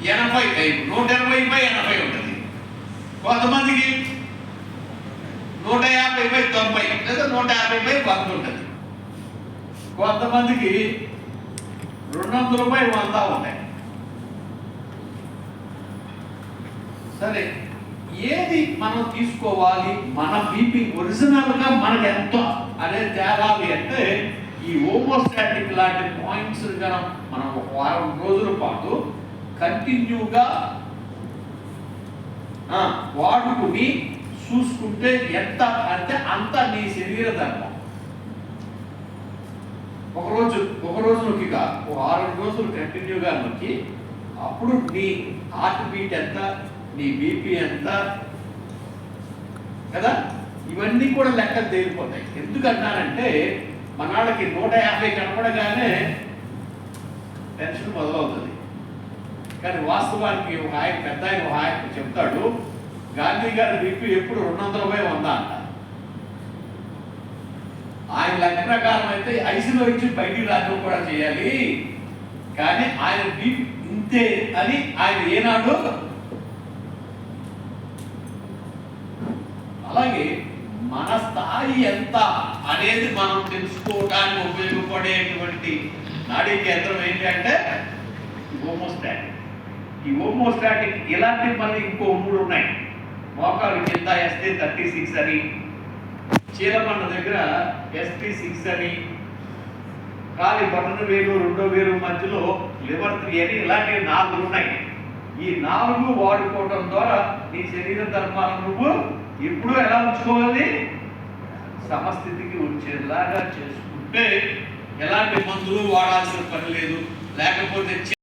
180/80 ఉంటుంది. కొంతమందికి 150/90 లేదా 150/100 ఉంటుంది. కొంతమందికి 200/100 ఉంటాయి. సరే, ఏది మనం తీసుకోవాలి, మన బీపీ ఒరిజినల్గా మనకు ఎంత అనేది తేవాలి అంటే ఈ హోమోస్టాటిక్ లాంటి పాయింట్స్ కనుక మనం ఒక వారం రోజుల పాటు కంటిన్యూగా వాడుకుని చూసుకుంటే ఎంత అంటే అంత నీ శరీర ధర్మం. ఒక రోజు నొక్కి కాదు, ఒక 6 రోజులు కంటిన్యూగా నొక్కి అప్పుడు నీ హార్ట్ బీట్ ఎంత, నీ బీపీ ఎంత కదా, ఇవన్నీ కూడా లెక్కలు తేలిపోతాయి. ఎందుకంటానంటే మనాళ్ళకి 150 కనపడగానే టెన్షన్ మొదలవుతుంది. కానీ వాస్తవానికి ఒక ఆయన పెద్ద ఆయన చెప్తాడు, గాంధీ గారి బీపీ ఎప్పుడు 200/100 అంట. ఆయన లెక్క ప్రకారం అయితే ఐసీలో ఇచ్చి బయటికి రాజు కూడా చేయాలి, కానీ ఆయన బీపీ ఇంతే అని ఆయన ఏనాడు. అలాగే మన స్థాయి ఎంత అనేది మనం తెలుసుకోవడానికి ఉపయోగపడేటువంటి నాడీ కేంద్రం ఏంటంటే హోమోస్టాటిక్. ఈ హోమోస్టాటిక్ ఇలాంటి మళ్ళీ ఇంకో 3 ఉన్నాయి. మోకాలు కింద ST36 అని, చీలమన్న దగ్గర ST6 అని, కాలి బటన్ వేలు 2వ వేలు మధ్యలో లివర్ 3 అని, ఇలాంటివి 4 ఉన్నాయి. ఈ 4 వాడుకోవడం ద్వారా నీ శరీర ధర్మాలను నువ్వు ఇప్పుడు ఎలా ఉంచుకోవాలి, సమస్థితికి వచ్చేలాగా చేసుకుంటే ఎలాంటి మందులు వాడాల్సిన పని లేదు. లేకపోతే